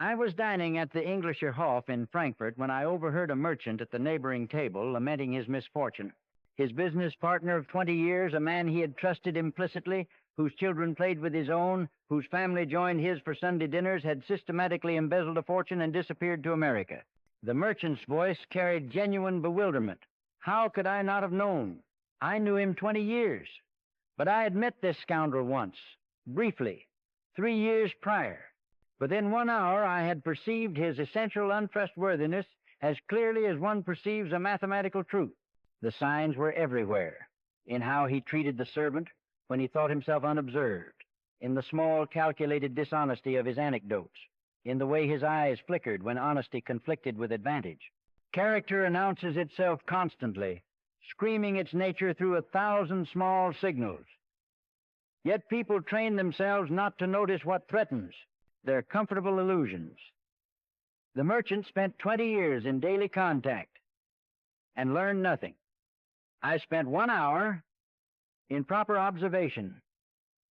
I was dining at the Englischer Hof in Frankfurt when I overheard a merchant at the neighboring table lamenting his misfortune. His business partner of 20 years, a man he had trusted implicitly, whose children played with his own, whose family joined his for Sunday dinners, had systematically embezzled a fortune and disappeared to America. The merchant's voice carried genuine bewilderment. How could I not have known? I knew him 20 years. But I had met this scoundrel once, briefly, 3 years prior. Within 1 hour, I had perceived his essential untrustworthiness as clearly as one perceives a mathematical truth. The signs were everywhere, in how he treated the servant when he thought himself unobserved, in the small, calculated dishonesty of his anecdotes, in the way his eyes flickered when honesty conflicted with advantage. Character announces itself constantly, screaming its nature through 1,000 small signals. Yet people train themselves not to notice what threatens their comfortable illusions. The merchant spent 20 years in daily contact and learned nothing. I spent 1 hour in proper observation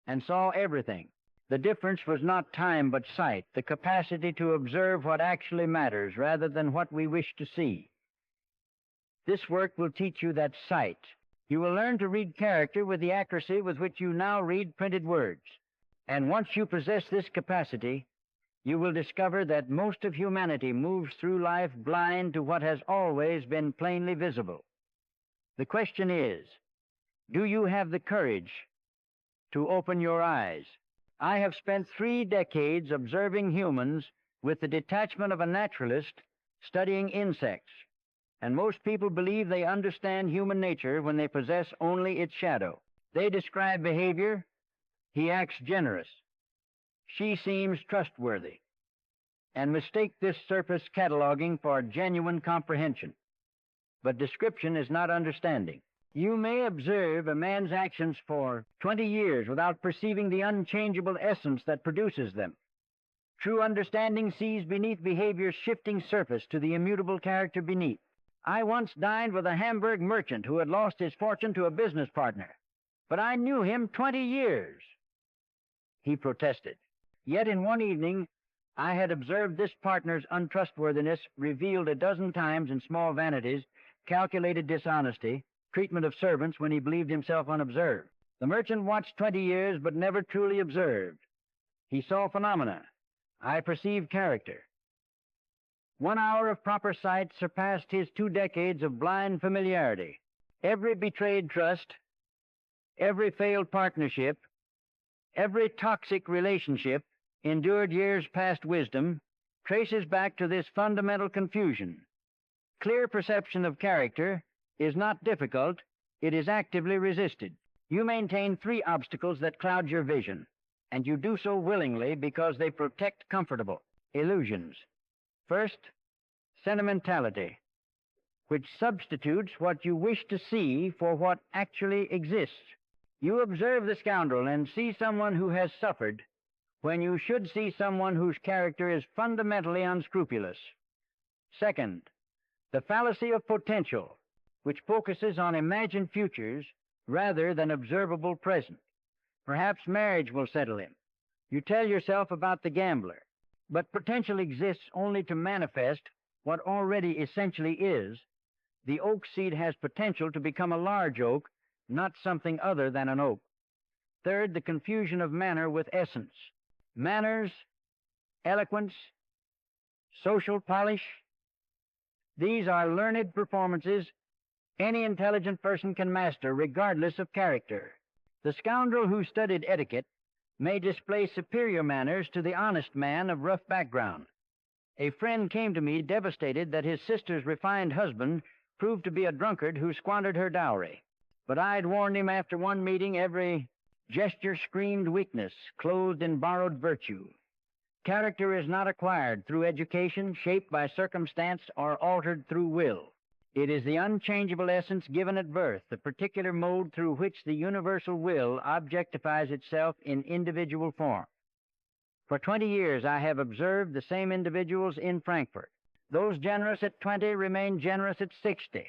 and saw everything. The difference was not time but sight, the capacity to observe what actually matters rather than what we wish to see. This work will teach you that sight. You will learn to read character with the accuracy with which you now read printed words. And once you possess this capacity, you will discover that most of humanity moves through life blind to what has always been plainly visible. The question is, do you have the courage to open your eyes? I have spent 3 decades observing humans with the detachment of a naturalist studying insects, and most people believe they understand human nature when they possess only its shadow. They describe behavior. He acts generous. She seems trustworthy, and mistake this surface cataloging for genuine comprehension. But description is not understanding. You may observe a man's actions for 20 years without perceiving the unchangeable essence that produces them. True understanding sees beneath behavior's shifting surface to the immutable character beneath. I once dined with a Hamburg merchant who had lost his fortune to a business partner, but I knew him 20 years. He protested. Yet in one evening, I had observed this partner's untrustworthiness revealed a dozen times in small vanities, calculated dishonesty, treatment of servants when he believed himself unobserved. The merchant watched 20 years but never truly observed. He saw phenomena. I perceived character. 1 hour of proper sight surpassed his 2 decades of blind familiarity. Every betrayed trust, every failed partnership, every toxic relationship endured years past wisdom traces back to this fundamental confusion. Clear perception of character is not difficult, it is actively resisted. You maintain 3 obstacles that cloud your vision, and you do so willingly because they protect comfortable illusions. First, sentimentality, which substitutes what you wish to see for what actually exists. You observe the scoundrel and see someone who has suffered when you should see someone whose character is fundamentally unscrupulous. Second, the fallacy of potential, which focuses on imagined futures rather than observable present. Perhaps marriage will settle him. You tell yourself about the gambler, but potential exists only to manifest what already essentially is. The oak seed has potential to become a large oak, not something other than an oak. Third, the confusion of manner with essence. Manners, eloquence, social polish, these are learned performances any intelligent person can master, regardless of character. The scoundrel who studied etiquette may display superior manners to the honest man of rough background. A friend came to me devastated that his sister's refined husband proved to be a drunkard who squandered her dowry. But I'd warned him after one meeting every gesture screamed weakness, clothed in borrowed virtue. Character is not acquired through education, shaped by circumstance, or altered through will. It is the unchangeable essence given at birth, the particular mode through which the universal will objectifies itself in individual form. For 20 years I have observed the same individuals in Frankfurt. Those generous at 20 remain generous at 60.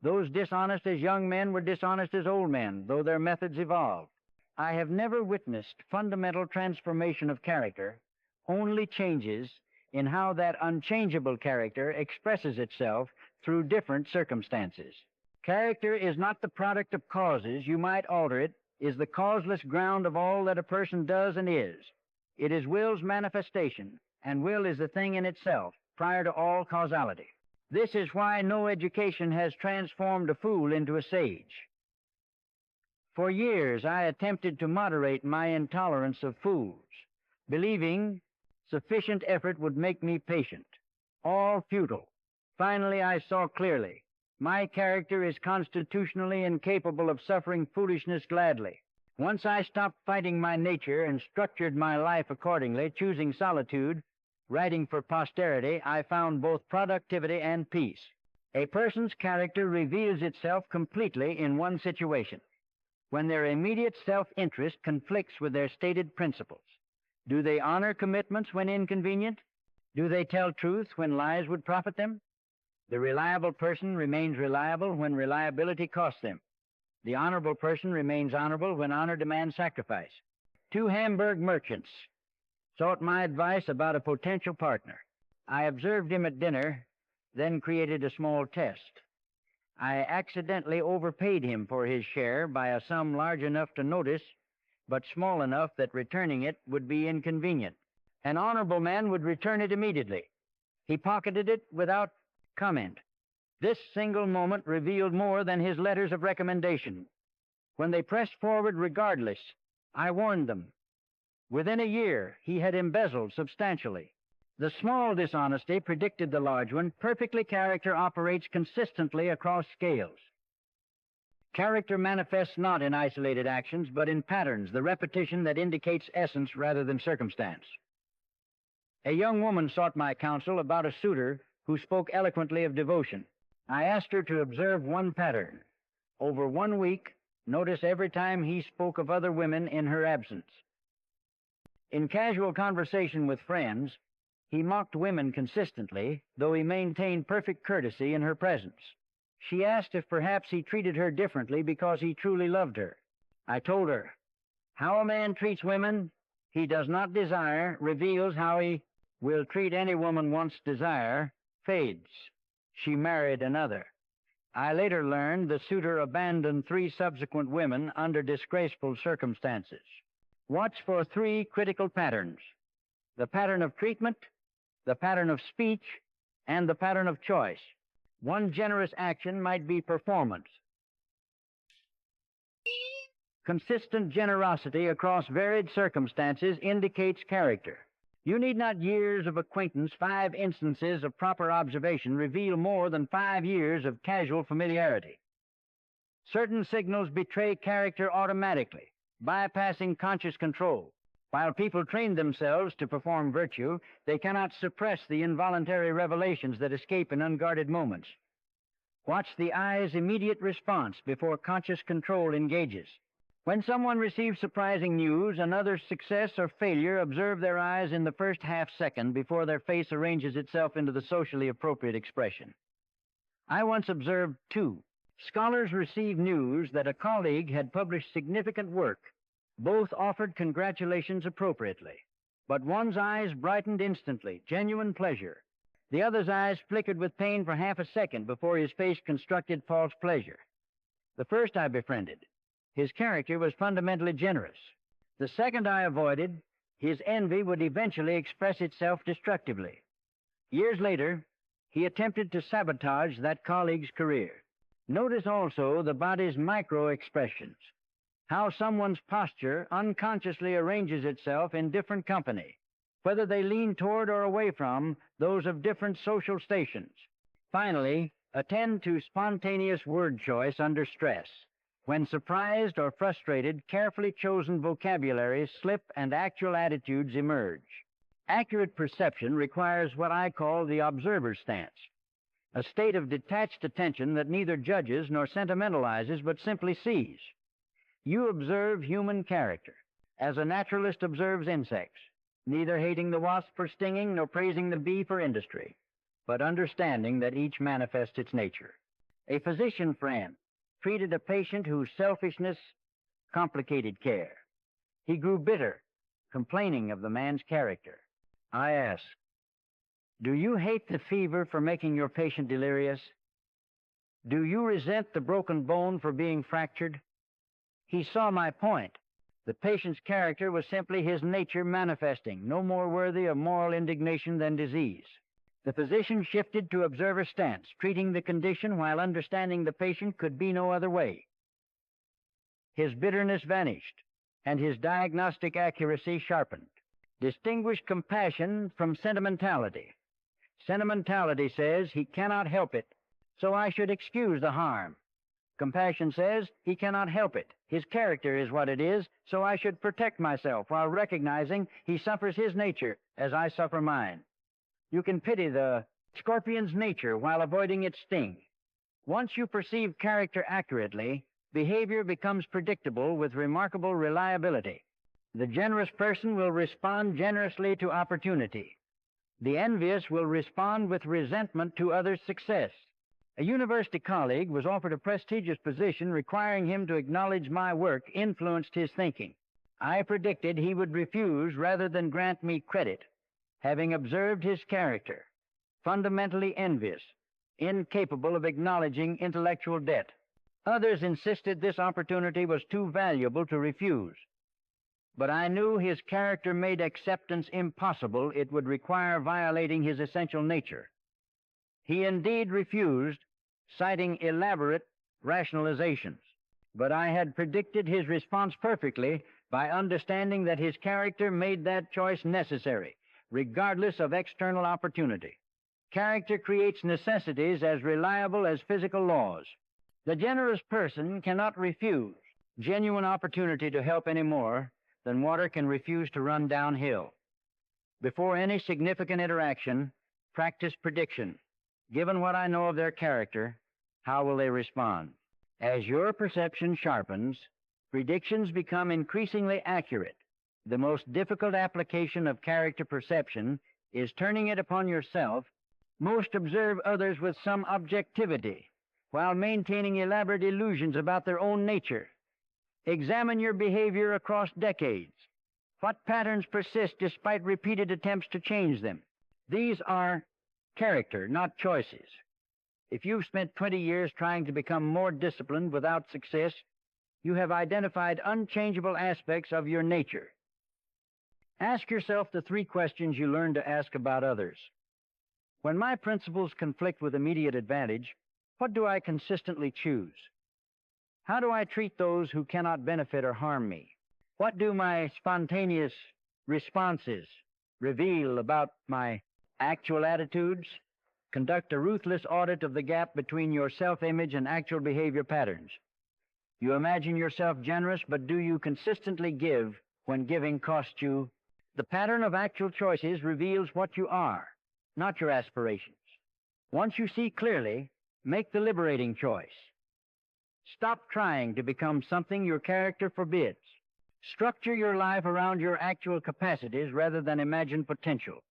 Those dishonest as young men were dishonest as old men, though their methods evolved. I have never witnessed fundamental transformation of character, only changes in how that unchangeable character expresses itself through different circumstances. Character is not the product of causes. You might alter it, is the causeless ground of all that a person does and is. It is will's manifestation, and will is the thing in itself, prior to all causality. This is why no education has transformed a fool into a sage. For years I attempted to moderate my intolerance of fools, believing sufficient effort would make me patient. All futile. Finally I saw clearly. My character is constitutionally incapable of suffering foolishness gladly. Once I stopped fighting my nature and structured my life accordingly, choosing solitude, writing for posterity, I found both productivity and peace. A person's character reveals itself completely in one situation, when their immediate self-interest conflicts with their stated principles. Do they honor commitments when inconvenient? Do they tell truth when lies would profit them? The reliable person remains reliable when reliability costs them. The honorable person remains honorable when honor demands sacrifice. Two Hamburg merchants sought my advice about a potential partner. I observed him at dinner, then created a small test. I accidentally overpaid him for his share by a sum large enough to notice, but small enough that returning it would be inconvenient. An honorable man would return it immediately. He pocketed it without comment. This single moment revealed more than his letters of recommendation. When they pressed forward regardless, I warned them. Within a year, he had embezzled substantially. The small dishonesty predicted the large one. Perfectly, character operates consistently across scales. Character manifests not in isolated actions, but in patterns, the repetition that indicates essence rather than circumstance. A young woman sought my counsel about a suitor who spoke eloquently of devotion. I asked her to observe one pattern. Over 1 week, notice every time he spoke of other women in her absence. In casual conversation with friends, he mocked women consistently, though he maintained perfect courtesy in her presence. She asked if perhaps he treated her differently because he truly loved her. I told her, how a man treats women he does not desire reveals how he will treat any woman once desire fades. She married another. I later learned the suitor abandoned 3 subsequent women under disgraceful circumstances. Watch for 3 critical patterns: the pattern of treatment, the pattern of speech, and the pattern of choice. One generous action might be performance. Consistent generosity across varied circumstances indicates character. You need not years of acquaintance. 5 instances of proper observation reveal more than 5 years of casual familiarity. Certain signals betray character automatically, bypassing conscious control. While people train themselves to perform virtue, they cannot suppress the involuntary revelations that escape in unguarded moments. Watch the eye's immediate response before conscious control engages. When someone receives surprising news, another's success or failure, observe their eyes in the first half-second before their face arranges itself into the socially appropriate expression. I once observed 2. Scholars received news that a colleague had published significant work. Both offered congratulations appropriately, but one's eyes brightened instantly, genuine pleasure. The other's eyes flickered with pain for half a second before his face constructed false pleasure. The first I befriended. His character was fundamentally generous. The second I avoided. His envy would eventually express itself destructively. Years later, he attempted to sabotage that colleague's career. Notice also the body's micro-expressions, how someone's posture unconsciously arranges itself in different company, whether they lean toward or away from those of different social stations. Finally, attend to spontaneous word choice under stress. When surprised or frustrated, carefully chosen vocabularies slip and actual attitudes emerge. Accurate perception requires what I call the observer's stance, a state of detached attention that neither judges nor sentimentalizes but simply sees. You observe human character, as a naturalist observes insects, neither hating the wasp for stinging nor praising the bee for industry, but understanding that each manifests its nature. A physician friend treated a patient whose selfishness complicated care. He grew bitter, complaining of the man's character. I asked, Do you hate the fever for making your patient delirious? Do you resent the broken bone for being fractured? He saw my point. The patient's character was simply his nature manifesting, no more worthy of moral indignation than disease. The physician shifted to observer stance, treating the condition while understanding the patient could be no other way. His bitterness vanished, and his diagnostic accuracy sharpened. Distinguish compassion from sentimentality. Sentimentality says he cannot help it, so I should excuse the harm. Compassion says he cannot help it. His character is what it is, so I should protect myself while recognizing he suffers his nature as I suffer mine. You can pity the scorpion's nature while avoiding its sting. Once you perceive character accurately, behavior becomes predictable with remarkable reliability. The generous person will respond generously to opportunity. The envious will respond with resentment to others' success. A university colleague was offered a prestigious position requiring him to acknowledge my work influenced his thinking. I predicted he would refuse rather than grant me credit, having observed his character, fundamentally envious, incapable of acknowledging intellectual debt. Others insisted this opportunity was too valuable to refuse. But I knew his character made acceptance impossible. It would require violating his essential nature. He indeed refused, citing elaborate rationalizations. But I had predicted his response perfectly by understanding that his character made that choice necessary, regardless of external opportunity. Character creates necessities as reliable as physical laws. The generous person cannot refuse genuine opportunity to help any more than water can refuse to run downhill. Before any significant interaction, practice prediction. Given what I know of their character, how will they respond? As your perception sharpens, predictions become increasingly accurate. The most difficult application of character perception is turning it upon yourself. Most observe others with some objectivity, while maintaining elaborate illusions about their own nature. Examine your behavior across decades. What patterns persist despite repeated attempts to change them? These are character, not choices. If you've spent 20 years trying to become more disciplined without success, you have identified unchangeable aspects of your nature. Ask yourself the 3 questions you learned to ask about others. When my principles conflict with immediate advantage, what do I consistently choose? How do I treat those who cannot benefit or harm me? What do my spontaneous responses reveal about my actual attitudes? Conduct a ruthless audit of the gap between your self-image and actual behavior patterns. You imagine yourself generous, but do you consistently give when giving costs you? The pattern of actual choices reveals what you are, not your aspirations. Once you see clearly, make the liberating choice. Stop trying to become something your character forbids. Structure your life around your actual capacities rather than imagined potential.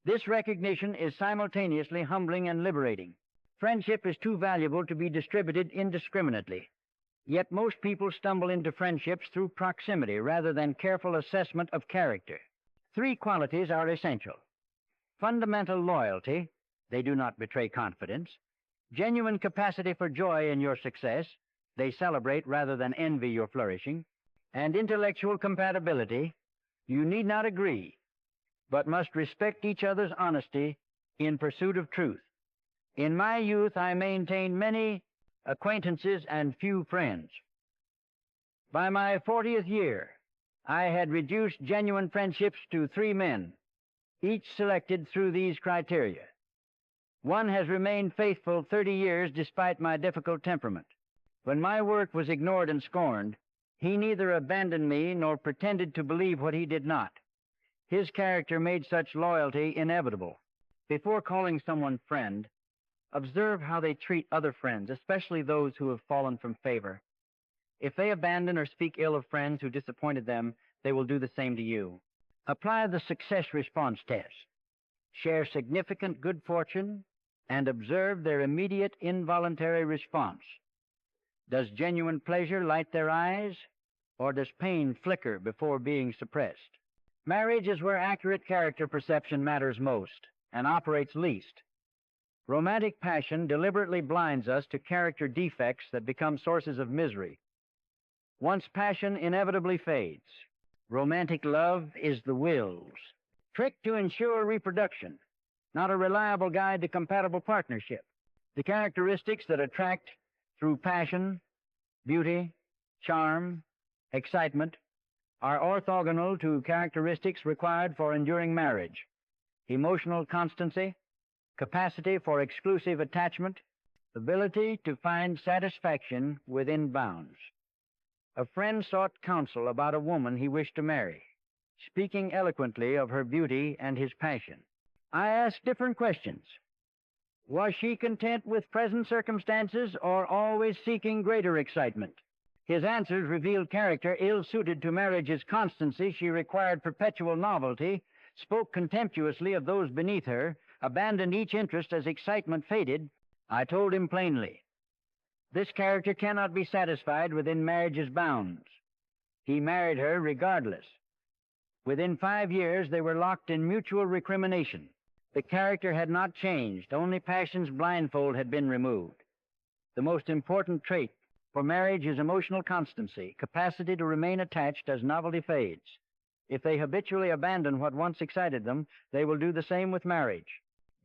This recognition is simultaneously humbling and liberating. Friendship is too valuable to be distributed indiscriminately. Yet most people stumble into friendships through proximity rather than careful assessment of character. 3 qualities are essential. Fundamental loyalty, they do not betray confidence. Genuine capacity for joy in your success, they celebrate rather than envy your flourishing. And intellectual compatibility, you need not agree, but must respect each other's honesty in pursuit of truth. In my youth, I maintained many acquaintances and few friends. By my 40th year, I had reduced genuine friendships to 3 men, each selected through these criteria. One has remained faithful 30 years despite my difficult temperament. When my work was ignored and scorned, he neither abandoned me nor pretended to believe what he did not. His character made such loyalty inevitable. Before calling someone friend, observe how they treat other friends, especially those who have fallen from favor. If they abandon or speak ill of friends who disappointed them, they will do the same to you. Apply the success response test. Share significant good fortune and observe their immediate involuntary response. Does genuine pleasure light their eyes, or does pain flicker before being suppressed? Marriage is where accurate character perception matters most. and operates least. Romantic passion deliberately blinds us to character defects that become sources of misery. Once passion inevitably fades, romantic love is the will's trick to ensure reproduction, not a reliable guide to compatible partnership. The characteristics that attract through passion, beauty, charm, excitement are orthogonal to characteristics required for enduring marriage: emotional constancy, capacity for exclusive attachment, ability to find satisfaction within bounds. A friend sought counsel about a woman he wished to marry, speaking eloquently of her beauty and his passion. I asked different questions. Was she content with present circumstances or always seeking greater excitement? His answers revealed character ill-suited to marriage's constancy. She required perpetual novelty, spoke contemptuously of those beneath her, abandoned each interest as excitement faded. I told him plainly, this character cannot be satisfied within marriage's bounds. He married her regardless. Within 5 years, they were locked in mutual recrimination. The character had not changed. Only passion's blindfold had been removed. The most important trait for marriage is emotional constancy, capacity to remain attached as novelty fades. If they habitually abandon what once excited them, they will do the same with marriage.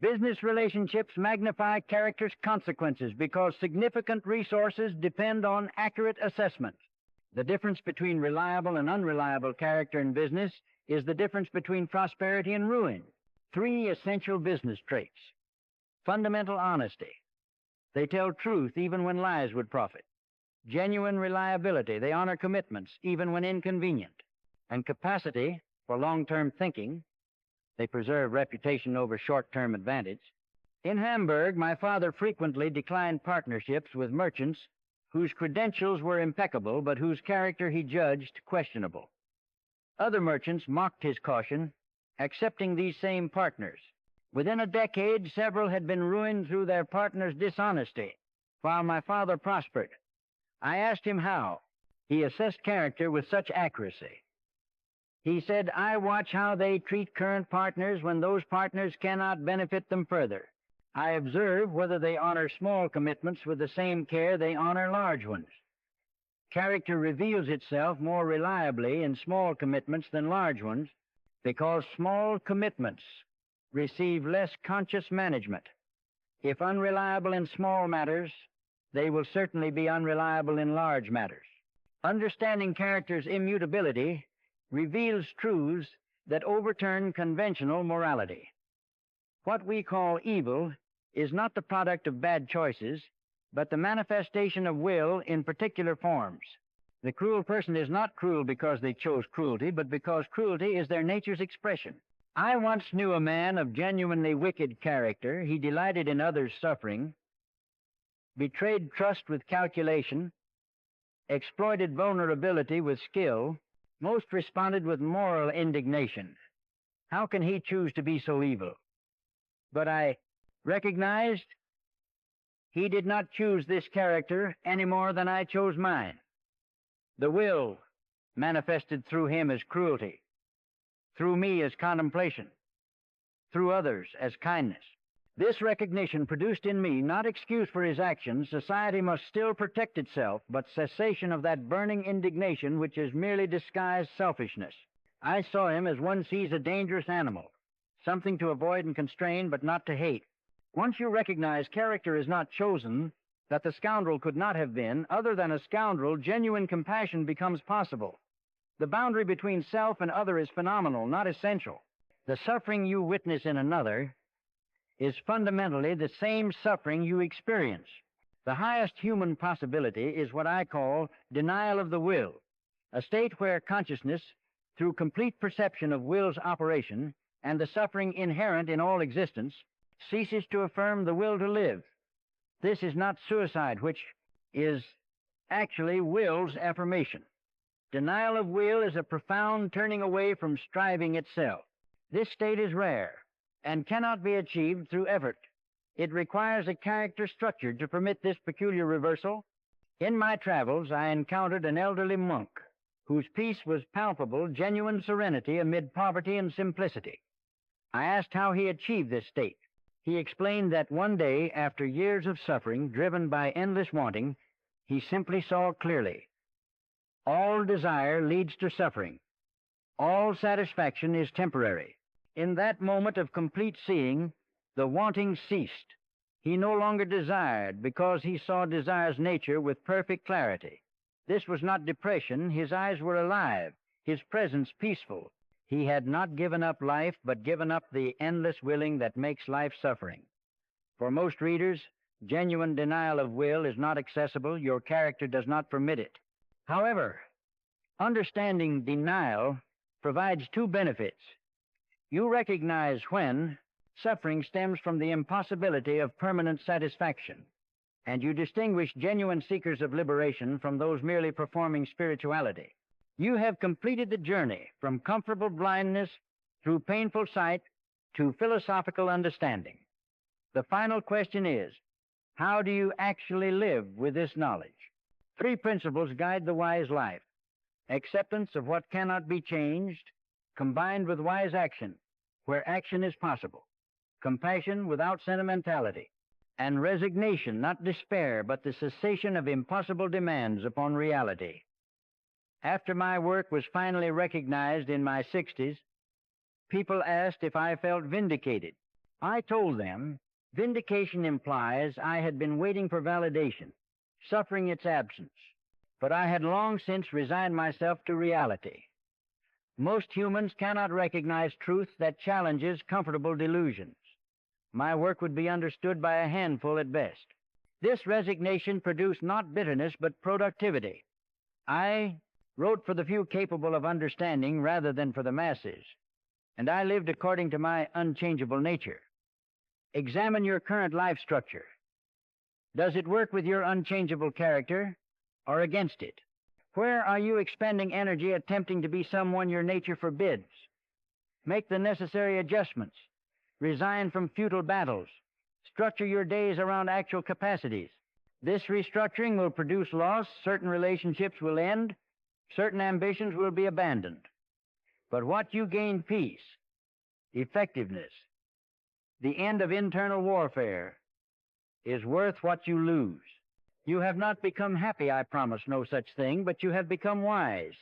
Business relationships magnify character's consequences because significant resources depend on accurate assessment. The difference between reliable and unreliable character in business is the difference between prosperity and ruin. 3 essential business traits. Fundamental honesty. They tell truth even when lies would profit. Genuine reliability. They honor commitments even when inconvenient. And capacity for long-term thinking. They preserve reputation over short-term advantage. In Hamburg, my father frequently declined partnerships with merchants whose credentials were impeccable but whose character he judged questionable. Other merchants mocked his caution, accepting these same partners. Within a decade, several had been ruined through their partners' dishonesty, while my father prospered. I asked him how. He assessed character with such accuracy. He said, I watch how they treat current partners when those partners cannot benefit them further. I observe whether they honor small commitments with the same care they honor large ones. Character reveals itself more reliably in small commitments than large ones because small commitments receive less conscious management. If unreliable in small matters, they will certainly be unreliable in large matters. Understanding character's immutability reveals truths that overturn conventional morality. What we call evil is not the product of bad choices, but the manifestation of will in particular forms. The cruel person is not cruel because they chose cruelty, but because cruelty is their nature's expression. I once knew a man of genuinely wicked character. He delighted in others' suffering, betrayed trust with calculation, exploited vulnerability with skill, most responded with moral indignation. How can he choose to be so evil? But I recognized he did not choose this character any more than I chose mine. The will manifested through him as cruelty, through me as contemplation, through others as kindness. This recognition produced in me not excuse for his actions. Society must still protect itself, but cessation of that burning indignation which is merely disguised selfishness. I saw him as one sees a dangerous animal, something to avoid and constrain, but not to hate. Once you recognize character is not chosen, that the scoundrel could not have been, other than a scoundrel, genuine compassion becomes possible. The boundary between self and other is phenomenal, not essential. The suffering you witness in another is fundamentally the same suffering you experience. The highest human possibility is what I call denial of the will, a state where consciousness, through complete perception of will's operation and the suffering inherent in all existence, ceases to affirm the will to live. This is not suicide, which is actually will's affirmation. Denial of will is a profound turning away from striving itself. This state is rare and cannot be achieved through effort. It requires a character structure to permit this peculiar reversal. In my travels, I encountered an elderly monk whose peace was palpable, genuine serenity amid poverty and simplicity. I asked how he achieved this state. He explained that one day, after years of suffering, driven by endless wanting, he simply saw clearly. All desire leads to suffering. All satisfaction is temporary. In that moment of complete seeing, the wanting ceased. He no longer desired because he saw desire's nature with perfect clarity. This was not depression. His eyes were alive, his presence peaceful. He had not given up life, but given up the endless willing that makes life suffering. For most readers, genuine denial of will is not accessible. Your character does not permit it. However, understanding denial provides two benefits. You recognize when suffering stems from the impossibility of permanent satisfaction, and you distinguish genuine seekers of liberation from those merely performing spirituality. You have completed the journey from comfortable blindness through painful sight to philosophical understanding. The final question is, how do you actually live with this knowledge? Three principles guide the wise life: acceptance of what cannot be changed, combined with wise action, where action is possible, compassion without sentimentality, and resignation, not despair, but the cessation of impossible demands upon reality. After my work was finally recognized in my 60s, people asked if I felt vindicated. I told them vindication implies I had been waiting for validation, suffering its absence, but I had long since resigned myself to reality. Most humans cannot recognize truth that challenges comfortable delusions. My work would be understood by a handful at best. This resignation produced not bitterness, but productivity. I wrote for the few capable of understanding rather than for the masses, and I lived according to my unchangeable nature. Examine your current life structure. Does it work with your unchangeable character or against it? Where are you expending energy attempting to be someone your nature forbids? Make the necessary adjustments. Resign from futile battles. Structure your days around actual capacities. This restructuring will produce loss. Certain relationships will end. Certain ambitions will be abandoned. But what you gain: peace, effectiveness, the end of internal warfare, is worth what you lose. You have not become happy, I promise no such thing, but you have become wise.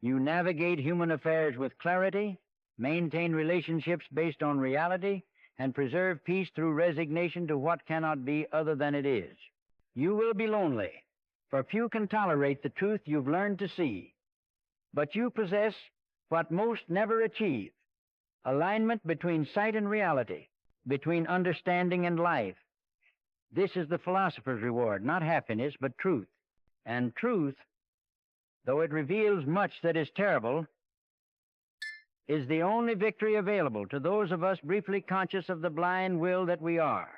You navigate human affairs with clarity, maintain relationships based on reality, and preserve peace through resignation to what cannot be other than it is. You will be lonely, for few can tolerate the truth you've learned to see. But you possess what most never achieve: alignment between sight and reality, between understanding and life. This is the philosopher's reward, not happiness, but truth. And truth, though it reveals much that is terrible, is the only victory available to those of us briefly conscious of the blind will that we are.